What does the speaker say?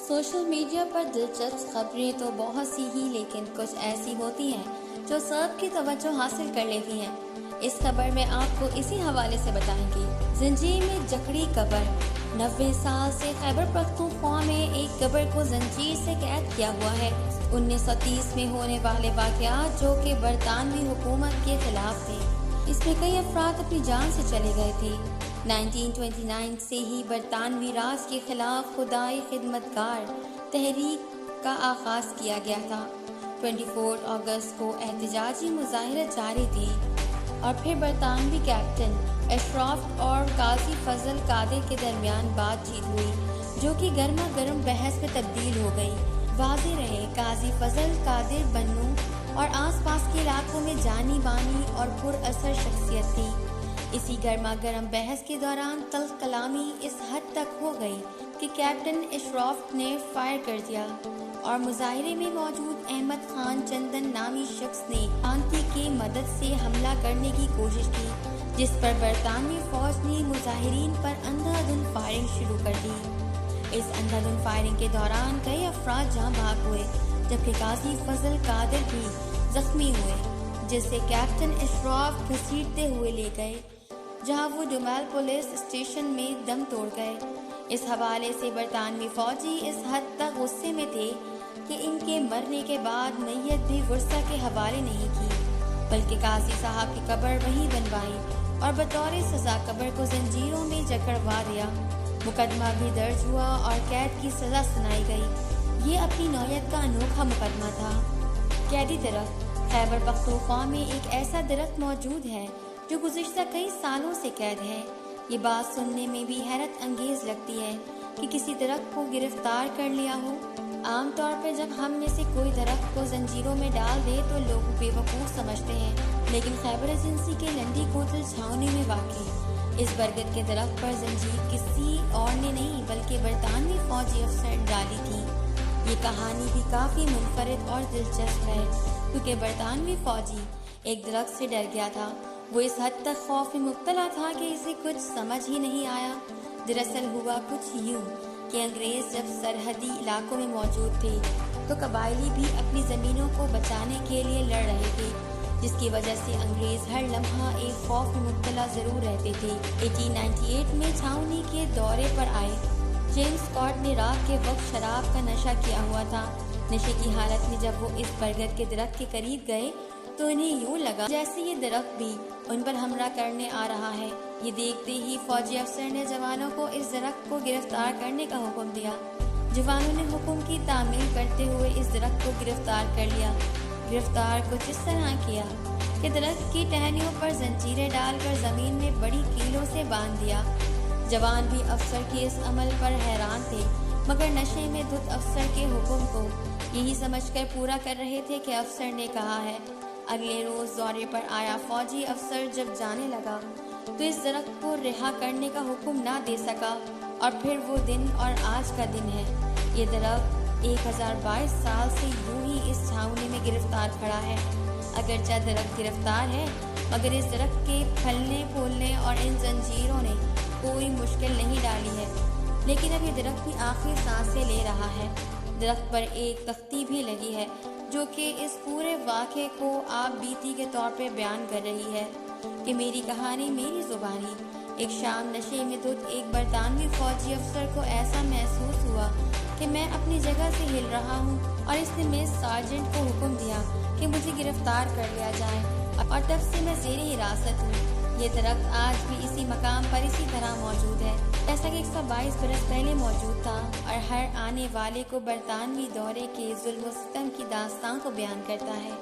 Social media پر دلچسپ خبریں تو بہت سی ہی، لیکن کچھ ایسی ہوتی ہیں جو سب کی توجہ حاصل کر لیتی ہیں۔ اس خبر میں آپ کو اسی حوالے سے بتائیں گے۔ زنجیر میں جکڑی قبر۔ 90 سال سے خیبر پختونخوا میں ایک قبر کو زنجیر سے قید کیا ہوا ہے۔ 1930 میں ہونے والے واقعات جو کہ برطانوی حکومت کے خلاف تھے، اس میں کئی افراد اپنی جان سے چلے گئے تھے۔ 1929 سے ہی برطانوی راج کے خلاف خدائے خدمتگار تحریک کا آغاز کیا گیا تھا۔ 24 اگست کو احتجاجی مظاہرے جاری تھے اور پھر برطانوی کیپٹن اشراف اور قاضی فضل قادر کے درمیان بات چیت ہوئی، جو کہ گرما گرم بحث میں تبدیل ہو گئی۔ واضح رہے، قاضی فضل قادر بنوں اور آس پاس کے علاقوں میں جانی بانی اور پر اثر شخصیت تھی۔ اسی گرما گرم بحث کے دوران تلخ کلامی اس حد تک ہو گئی کہ کیپٹن اشراف نے فائر کر دیا اور مظاہرے میں موجود احمد خان چندن نامی شخص نے آنتی کی مدد سے حملہ کرنے کی کوشش کی، جس پر برطانوی فوج نے مظاہرین پر اندھا دھند فائرنگ شروع کر دی۔ اس اندھا دھند فائرنگ کے دوران کئی افراد جاں بحق ہوئے، جبکہ قاضی فضل قادر بھی زخمی ہوئے، جسے کیپٹن اشراف گھسیٹتے ہوئے لے گئے، جہاں وہ ڈومیل پولیس اسٹیشن میں دم توڑ گئے۔ اس حوالے سے برطانوی فوجی اس حد تک غصے میں تھے کہ ان کے مرنے کے بعد میت بھی ورثہ کے حوالے نہیں کی، بلکہ قاضی صاحب کی قبر وہیں بنوائی اور بطور سزا قبر کو زنجیروں میں جکڑوا دیا۔ مقدمہ بھی درج ہوا اور قید کی سزا سنائی گئی۔ یہ اپنی نوعیت کا انوکھا مقدمہ تھا۔ قیدی درخت۔ خیبر پختونخوا میں ایک ایسا درخت موجود ہے جو گزشتہ کئی سالوں سے قید ہے۔ یہ بات سننے میں بھی حیرت انگیز لگتی ہے کہ کسی درخت کو گرفتار کر لیا ہو۔ عام طور پر جب ہم میں سے کوئی درخت کو زنجیروں میں ڈال دے تو لوگ بے وقوف سمجھتے ہیں، لیکن خیبر ایجنسی کے لنڈی کوتل چھاؤنی میں واقع اس برگد کے درخت پر زنجیر کسی اور نے نہیں بلکہ برطانوی فوجی افسر ڈالی تھی۔ یہ کہانی بھی کافی منفرد اور دلچسپ ہے، کیونکہ برطانوی فوجی ایک درخت سے ڈر گیا تھا۔ وہ اس حد تک خوف میں مبتلا تھا کہ اسے کچھ سمجھ ہی نہیں آیا۔ دراصل ہوا کچھ یوں کہ انگریز جب سرحدی علاقوں میں موجود تھے تو قبائلی بھی اپنی زمینوں کو بچانے کے لیے لڑ رہے تھے، جس کی وجہ سے انگریز ہر لمحہ ایک خوف میں مبتلا ضرور رہتے تھے۔ 1898 میں چھاؤنی کے دورے پر آئے جیمز اسکاٹ نے رات کے وقت شراب کا نشہ کیا ہوا تھا۔ نشے کی حالت میں جب وہ اس برگد کے درخت کے قریب گئے تو انہیں یوں لگا جیسے یہ درخت بھی ان پر حملہ کرنے آ رہا ہے۔ یہ دیکھتے ہی فوجی افسر نے جوانوں کو اس درخت کو گرفتار کرنے کا حکم دیا۔ جوانوں نے حکم کی تعمیل کرتے ہوئے اس درخت کو گرفتار کر لیا۔ گرفتار کچھ اس طرح کیا کہ درخت کی ٹہنیوں پر زنجیریں ڈال کر زمین میں بڑی کیلوں سے باندھ دیا۔ جوان بھی افسر کے اس عمل پر حیران تھے، مگر نشے میں دھت افسر کے حکم کو یہی سمجھ کر پورا کر رہے تھے کہ افسر نے کہا ہے۔ اگلے روز دورے پر آیا فوجی افسر جب جانے لگا تو اس درخت کو رہا کرنے کا حکم نہ دے سکا، اور پھر وہ دن اور آج کا دن ہے۔ یہ درخت 1022 سال سے یوں ہی اس چھاؤنی میں گرفتار کھڑا ہے۔ اگرچہ درخت گرفتار ہے، مگر اس درخت کے پھلنے پھولنے اور ان زنجیروں نے کوئی مشکل نہیں ڈالی ہے، لیکن اب یہ درخت بھی آخری سانسیں لے رہا ہے۔ درخت پر ایک تختی بھی لگی ہے جو کہ اس پورے واقعے کو آپ بیتی کے طور پہ بیان کر رہی ہے کہ میری کہانی میری زبانی۔ ایک شام نشے میں دھت ایک برطانوی فوجی افسر کو ایسا محسوس ہوا کہ میں اپنی جگہ سے ہل رہا ہوں، اور اس نے میرے سارجنٹ کو حکم دیا کہ مجھے گرفتار کر لیا جائے، اور تب سے میں زیر حراست ہوں۔ یہ درخت آج بھی اسی مقام پر اسی طرح موجود ہے جیسا کہ 122 برس پہلے موجود تھا، اور ہر آنے والے کو برطانوی دورے کے ظلم و ستم کی داستان کو بیان کرتا ہے۔